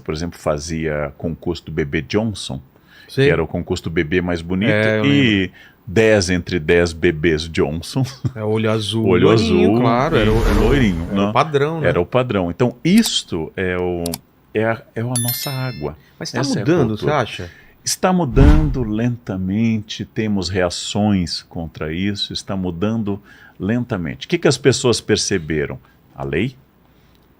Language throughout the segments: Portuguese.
por exemplo, fazia concurso do bebê Johnson, Sei. que era o concurso do bebê mais bonito, Eu e 10 entre 10 bebês Johnson, olho azul. olho Loirinho, azul, claro. loirinho. Era o Né? padrão, né? Era o padrão. Então, isto é a nossa água. Mas está Essa é a mudando, você cultura. acha? Está mudando lentamente, temos reações contra isso, está mudando lentamente. O que as pessoas perceberam? A lei.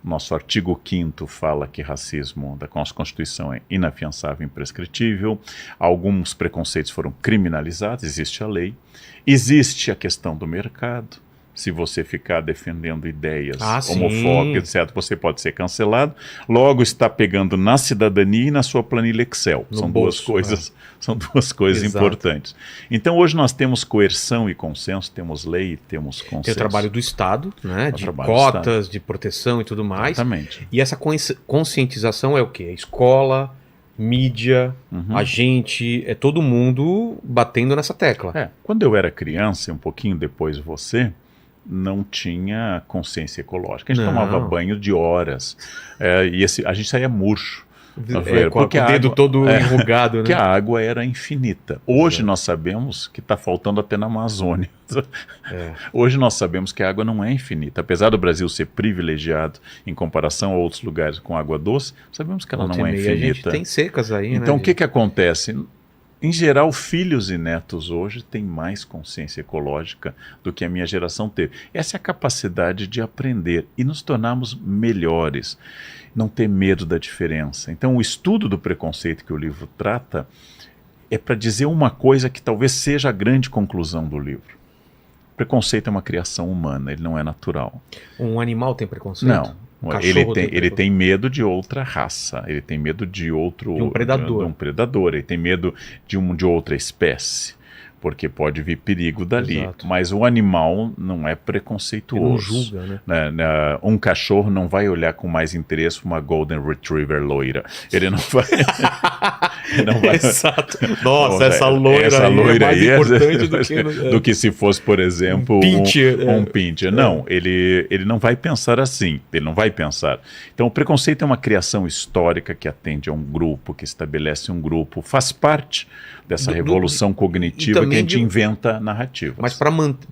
Nosso artigo 5º fala que racismo da nossa Constituição é inafiançável e imprescritível. Alguns preconceitos foram criminalizados, existe a lei. Existe a questão do mercado. Se você ficar defendendo ideias homofóbicas, etc., você pode ser cancelado. Logo está pegando na cidadania e na sua planilha Excel. No São bolso, são duas coisas Exato. importantes. Então hoje nós temos coerção e consenso, temos lei e temos consenso. Tem o trabalho do Estado, né? De trabalho do cotas, de proteção e tudo mais. Exatamente. E essa conscientização é o quê? Escola, mídia, a gente, é todo mundo batendo nessa tecla. Quando eu era criança, um pouquinho depois você, não tinha consciência ecológica. A gente tomava banho de horas. A gente saía murcho. Com o dedo todo enrugado, né? Porque a água era infinita. Hoje nós sabemos que está faltando até na Amazônia. Hoje nós sabemos que a água não é infinita. Apesar do Brasil ser privilegiado em comparação a outros lugares com água doce, sabemos que ela não é infinita. A gente tem secas aí, então, né? o que acontece? Em geral, filhos e netos hoje têm mais consciência ecológica do que a minha geração teve. Essa é a capacidade de aprender e nos tornarmos melhores. Não ter medo da diferença. Então, o estudo do preconceito que o livro trata é para dizer uma coisa que talvez seja a grande conclusão do livro. Preconceito é uma criação humana, ele não é natural. Um animal tem preconceito? Não. Ele tem medo de outra raça, ele tem medo de outro... De um predador. De um predador, ele tem medo de outra espécie, porque pode vir perigo dali. Exato. Mas o animal não é preconceituoso. Ele não julga, né? Um cachorro não vai olhar com mais interesse uma Golden Retriever loira. Ele não vai... Exato. Nossa, essa loira aí é mais importante do que se fosse, por exemplo, um pincher. Não, ele não vai pensar assim. Ele não vai pensar. Então, o preconceito é uma criação histórica que atende a um grupo, que estabelece um grupo, faz parte dessa revolução cognitiva que a gente inventa narrativas. Mas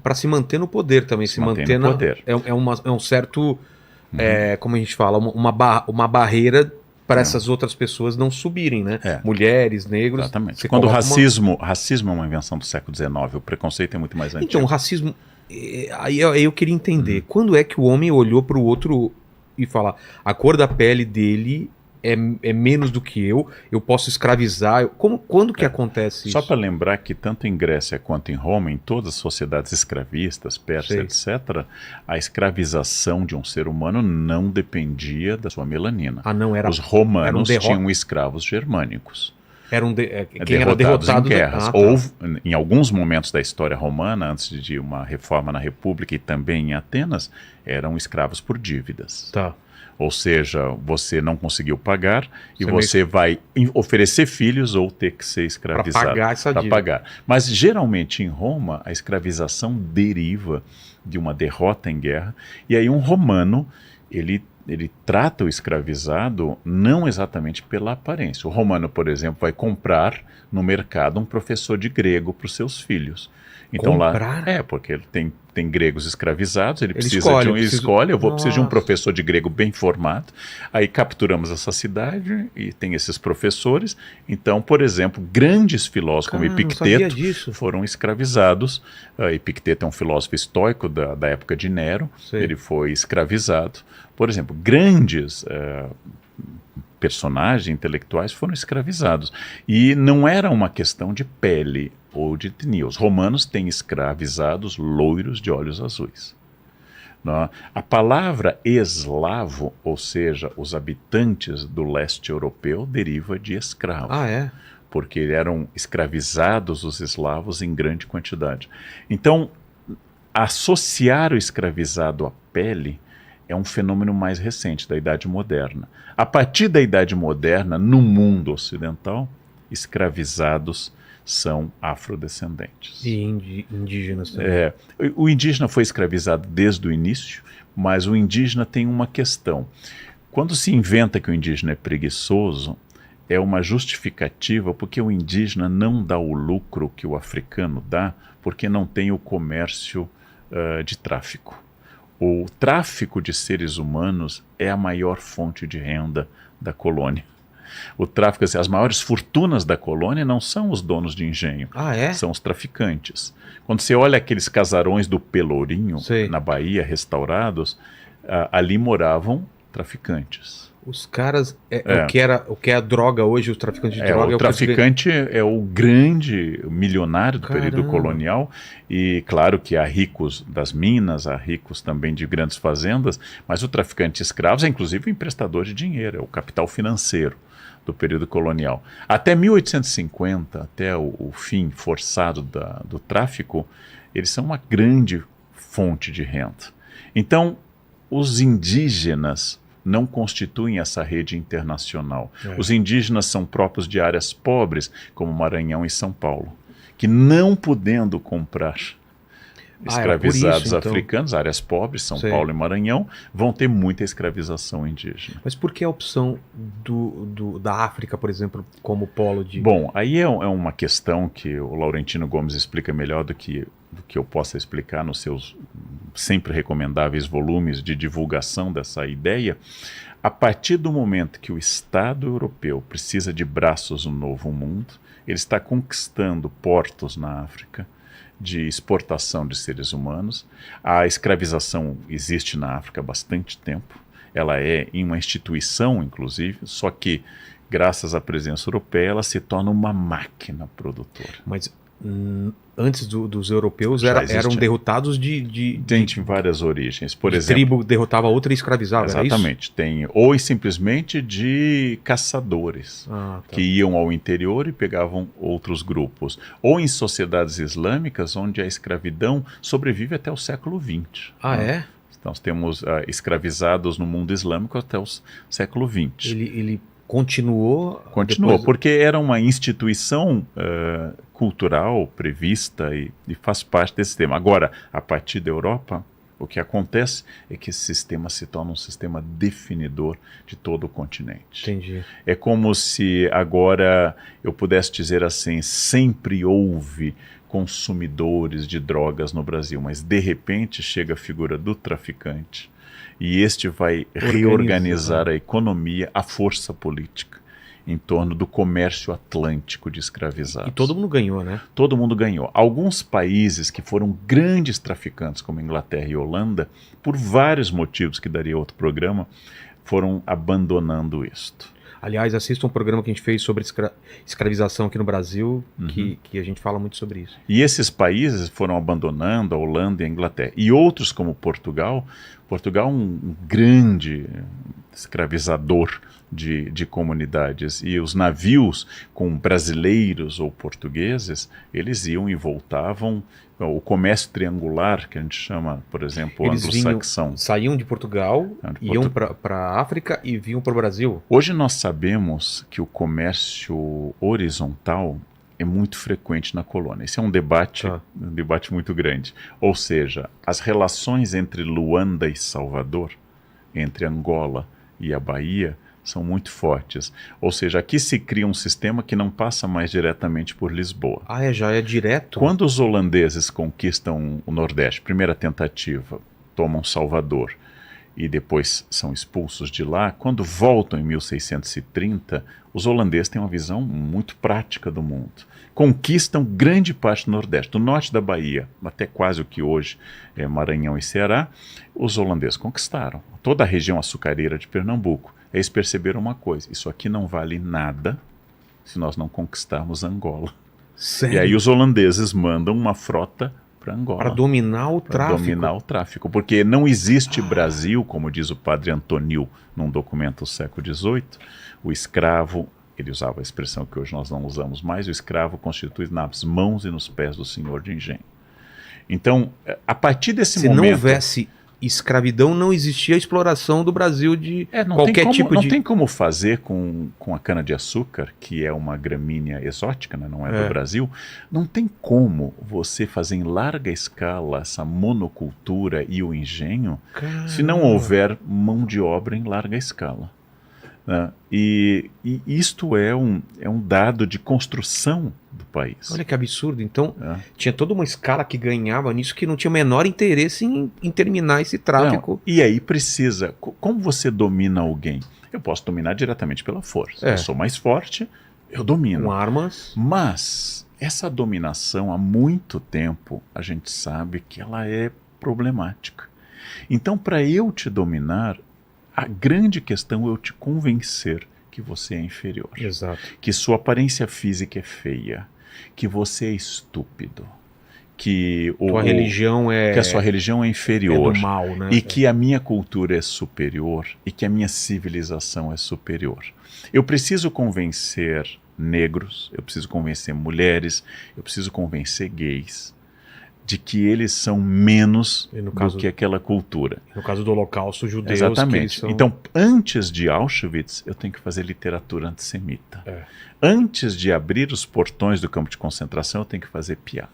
para se manter no poder também, se manter no poder. É um certo, como a gente fala, uma barreira para essas outras pessoas não subirem, né? Mulheres, negros. Exatamente. Quando o racismo é uma invenção do século XIX, o preconceito é muito mais antigo. Então, o racismo... Aí eu queria entender, quando é que o homem olhou para o outro e fala, a cor da pele dele é menos do que eu posso escravizar. Quando que acontece isso? Só para lembrar que tanto em Grécia quanto em Roma, em todas as sociedades escravistas, persas, etc., a escravização de um ser humano não dependia da sua melanina. Os romanos tinham escravos germânicos. Quem era derrotado em guerras. Ou, em alguns momentos da história romana, antes de uma reforma na República e também em Atenas, eram escravos por dívidas. Tá. Ou seja, você não conseguiu pagar e você vai oferecer filhos ou ter que ser escravizado. Para pagar essa dívida. Mas geralmente em Roma a escravização deriva de uma derrota em guerra. E aí um romano, ele trata o escravizado não exatamente pela aparência. O romano, por exemplo, vai comprar no mercado um professor de grego para os seus filhos. Então comprar? Lá porque ele tem gregos escravizados, ele precisa escolhe, preciso de um professor de grego bem formado. Aí capturamos essa cidade e tem esses professores. Então, por exemplo, grandes filósofos como Epicteto foram escravizados. Epicteto é um filósofo estoico da época de Nero. Ele foi escravizado. Por exemplo, grandes personagens intelectuais foram escravizados. E não era uma questão de pele ou de etnia. Os romanos têm escravizados loiros de olhos azuis. Não? A palavra eslavo, ou seja, os habitantes do leste europeu, deriva de escravo. Ah, é? Porque eram escravizados os eslavos em grande quantidade. Então, associar o escravizado à pele é um fenômeno mais recente, da Idade Moderna. A partir da Idade Moderna, no mundo ocidental, escravizados são afrodescendentes. E indígenas também. O indígena foi escravizado desde o início, mas o indígena tem uma questão. Quando se inventa que o indígena é preguiçoso, é uma justificativa porque o indígena não dá o lucro que o africano dá, porque não tem o comércio de tráfico. O tráfico de seres humanos é a maior fonte de renda da colônia. O tráfico, assim, as maiores fortunas da colônia não são os donos de engenho, são os traficantes. Quando você olha aqueles casarões do Pelourinho, na Bahia, restaurados, ali moravam traficantes. Os caras, o que é a droga hoje, os traficantes de droga... O traficante é o grande milionário do período colonial, e claro que há ricos das minas, há ricos também de grandes fazendas, mas o traficante de escravos é inclusive o emprestador de dinheiro, é o capital financeiro do período colonial. Até 1850, até o fim forçado do tráfico, eles são uma grande fonte de renda. Então, os indígenas não constituem essa rede internacional. Os indígenas são próprios de áreas pobres, como Maranhão e São Paulo, que não podendo comprar escravizados africanos, áreas pobres, São Paulo e Maranhão, vão ter muita escravização indígena. Mas por que a opção da África, por exemplo, como polo de... Bom, aí é uma questão que o Laurentino Gomes explica melhor do que eu possa explicar nos seus sempre recomendáveis volumes de divulgação dessa ideia. A partir do momento que o Estado europeu precisa de braços no Novo Mundo, ele está conquistando portos na África de exportação de seres humanos. A escravização existe na África há bastante tempo. Ela é uma instituição, inclusive, só que, graças à presença europeia, ela se torna uma máquina produtora. Mas antes dos europeus eram derrotados Tem várias origens. Por exemplo, tribo derrotava outra e escravizava, exatamente. Tem, ou simplesmente de caçadores que iam ao interior e pegavam outros grupos. Ou em sociedades islâmicas, onde a escravidão sobrevive até o século XX. É? Nós temos escravizados no mundo islâmico até o século XX. Ele continuou, porque era uma instituição cultural prevista e faz parte desse sistema. Agora, a partir da Europa, o que acontece é que esse sistema se torna um sistema definidor de todo o continente. Entendi. É como se agora eu pudesse dizer assim, sempre houve consumidores de drogas no Brasil, mas de repente chega a figura do traficante, e este vai reorganizar a economia, a força política, em torno do comércio atlântico de escravizados. E todo mundo ganhou, né? Todo mundo ganhou. Alguns países que foram grandes traficantes, como Inglaterra e Holanda, por vários motivos que daria outro programa, foram abandonando isto. Aliás, assista um programa que a gente fez sobre escravização aqui no Brasil, que a gente fala muito sobre isso. E esses países foram abandonando a Holanda e a Inglaterra. E outros, como Portugal é um grande escravizador de comunidades. E os navios com brasileiros ou portugueses, eles iam e voltavam. O comércio triangular, que a gente chama, por exemplo, anglo-saxão. Saíam de Portugal, iam para a África e vinham para o Brasil. Hoje nós sabemos que o comércio horizontal é muito frequente na colônia. Esse é um debate muito grande. Ou seja, as relações entre Luanda e Salvador, entre Angola e a Bahia, são muito fortes. Ou seja, aqui se cria um sistema que não passa mais diretamente por Lisboa. Já é direto? Quando os holandeses conquistam o Nordeste, primeira tentativa, tomam Salvador e depois são expulsos de lá, quando voltam em 1630, os holandeses têm uma visão muito prática do mundo. Conquistam grande parte do Nordeste, do norte da Bahia, até quase o que hoje é Maranhão e Ceará, os holandeses conquistaram. Toda a região açucareira de Pernambuco. Eles perceberam uma coisa, isso aqui não vale nada se nós não conquistarmos Angola. Sério? E aí os holandeses mandam uma frota para Angola. Para dominar o tráfico. Dominar o tráfico, porque não existe Brasil, como diz o padre Antonil num documento do século XVIII, o escravo, ele usava a expressão que hoje nós não usamos mais, o escravo constitui nas mãos e nos pés do senhor de engenho. Então, a partir desse momento... Se não houvesse escravidão não existia a exploração do Brasil de Não qualquer tem como, tipo não de... tem como fazer com a cana-de-açúcar, que é uma gramínea exótica, né? Não é do Brasil. Não tem como você fazer em larga escala essa monocultura e o engenho se não houver mão de obra em larga escala. Né? E isto é um dado de construção do país. Olha que absurdo. Então, tinha toda uma escala que ganhava nisso que não tinha o menor interesse em terminar esse tráfico. Não, e aí precisa... Como você domina alguém? Eu posso dominar diretamente pela força. Eu sou mais forte, eu domino. Com armas. Mas essa dominação, há muito tempo, a gente sabe que ela é problemática. Então, para eu te dominar, a grande questão é eu te convencer que você é inferior. Exato. Que sua aparência física é feia. Que você é estúpido. Que que a sua religião é inferior. É do mal, né? E que a minha cultura é superior. E que a minha civilização é superior. Eu preciso convencer negros, eu preciso convencer mulheres, eu preciso convencer gays de que eles são menos do que aquela cultura. No caso do Holocausto, judeus... Exatamente. São... Então, antes de Auschwitz, eu tenho que fazer literatura antissemita. Antes de abrir os portões do campo de concentração, eu tenho que fazer piada.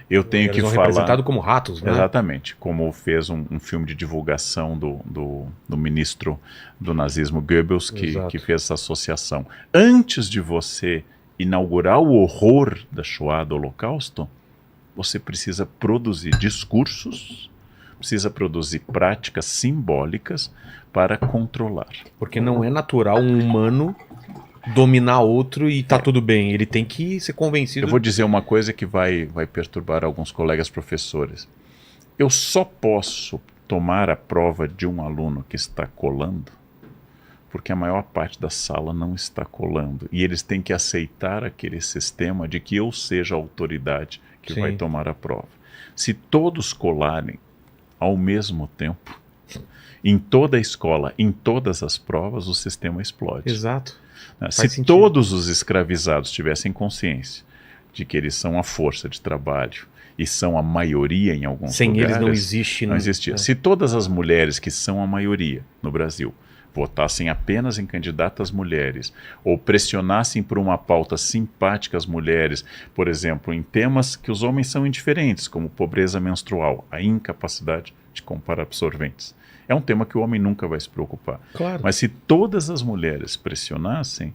Eu tenho que falar... representado como ratos, né? Exatamente. Como fez um filme de divulgação do ministro do nazismo Goebbels, que fez essa associação. Antes de você inaugurar o horror da Shoah, do Holocausto, você precisa produzir discursos, precisa produzir práticas simbólicas para controlar. Porque não é natural um humano dominar outro e tá tudo bem. Ele tem que ser convencido. Eu vou dizer uma coisa que vai perturbar alguns colegas professores. Eu só posso tomar a prova de um aluno que está colando porque a maior parte da sala não está colando. E eles têm que aceitar aquele sistema de que eu seja a autoridade que vai tomar a prova. Se todos colarem ao mesmo tempo, em toda a escola, em todas as provas, o sistema explode. Exato. Se todos os escravizados tivessem consciência de que eles são a força de trabalho e são a maioria em alguns lugares... Sem eles não existe... Não existia. Se todas as mulheres que são a maioria no Brasil votassem apenas em candidatas mulheres ou pressionassem por uma pauta simpática às mulheres, por exemplo, em temas que os homens são indiferentes, como pobreza menstrual, a incapacidade de comprar absorventes. É um tema que o homem nunca vai se preocupar. Claro. Mas se todas as mulheres pressionassem,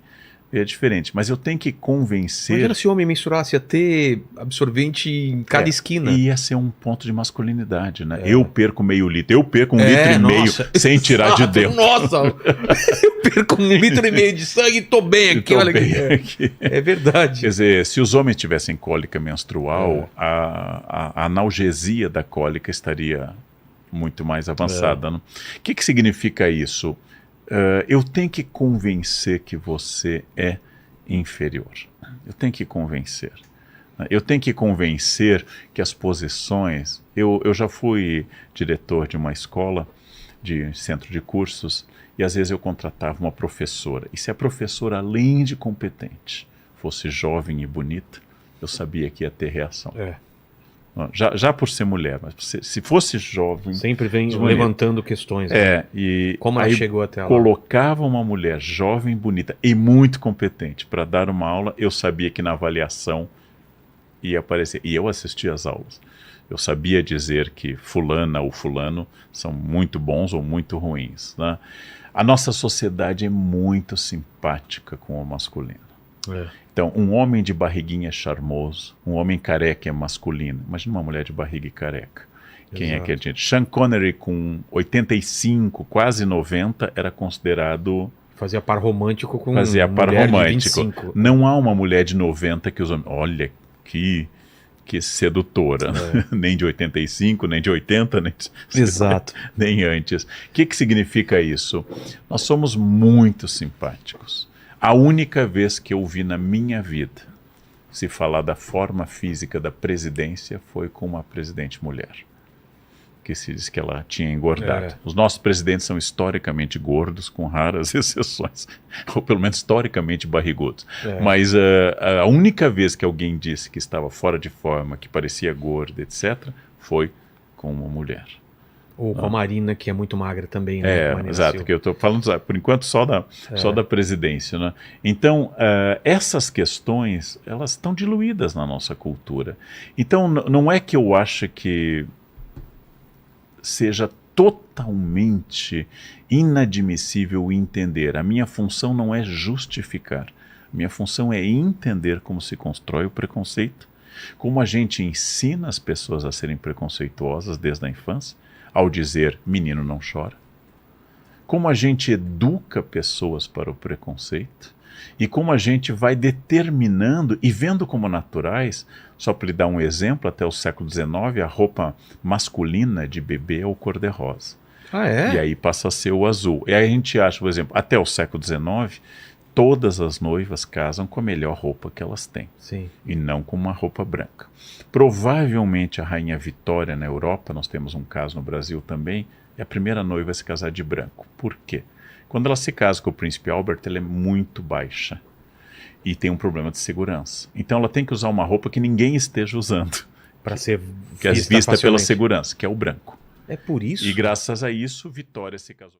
é diferente. Mas eu tenho que convencer... Imagina se o homem mensurasse, ia ter absorvente em cada esquina. Ia ser um ponto de masculinidade, né? Eu perco meio litro, eu perco 1,5 litro sem tirar de dentro. Nossa, eu perco 1,5 litro de sangue e tô bem aqui, olha aqui. É verdade. Quer dizer, se os homens tivessem cólica menstrual, a analgesia da cólica estaria muito mais avançada. Né? O que significa isso? Eu tenho que convencer que você é inferior. Eu tenho que convencer. Eu tenho que convencer que as posições... Eu já fui diretor de uma escola, de centro de cursos, e às vezes eu contratava uma professora. E se a professora, além de competente, fosse jovem e bonita, eu sabia que ia ter reação. Já por ser mulher, mas se fosse jovem... Sempre vem levantando questões. E como ela chegou até lá. Colocava uma mulher jovem, bonita e muito competente para dar uma aula, eu sabia que na avaliação ia aparecer. E eu assistia às aulas. Eu sabia dizer que fulana ou fulano são muito bons ou muito ruins. Né? A nossa sociedade é muito simpática com o masculino. Então, um homem de barriguinha é charmoso, um homem careca é masculino. Imagina uma mulher de barriga e careca. Quem é que ele tinha? Sean Connery, com 85, quase 90, era considerado... Fazia par romântico com Fazia par mulher romântico. de 25. Não há uma mulher de 90 que os homens... Olha, que sedutora. Nem de 85, nem de 80, nem de... Exato. Nem antes. O que significa isso? Nós somos muito simpáticos. A única vez que eu vi na minha vida se falar da forma física da presidência foi com uma presidente mulher, que se diz que ela tinha engordado. Os nossos presidentes são historicamente gordos, com raras exceções, ou pelo menos historicamente barrigudos. Mas a única vez que alguém disse que estava fora de forma, que parecia gorda, etc., foi com uma mulher. Ou com a Marina, que é muito magra também, né? Marina Exato, Silva. que eu estou falando, por enquanto, só da presidência, né? Então, essas questões, elas estão diluídas na nossa cultura. Então, não é que eu acho que seja totalmente inadmissível entender. A minha função não é justificar. A minha função é entender como se constrói o preconceito, como a gente ensina as pessoas a serem preconceituosas desde a infância, ao dizer menino não chora, como a gente educa pessoas para o preconceito e como a gente vai determinando e vendo como naturais. Só para lhe dar um exemplo, até o século XIX a roupa masculina de bebê é o cor-de-rosa. Ah, é? E aí passa a ser o azul. E aí a gente acha, por exemplo, até o século XIX, todas as noivas casam com a melhor roupa que elas têm. Sim. E não com uma roupa branca. Provavelmente a Rainha Vitória na Europa, nós temos um caso no Brasil também, é a primeira noiva a se casar de branco. Por quê? Quando ela se casa com o príncipe Albert, ela é muito baixa e tem um problema de segurança. Então ela tem que usar uma roupa que ninguém esteja usando, Para ser que é vista pela segurança, que é o branco. É por isso? E graças a isso, Vitória se casou.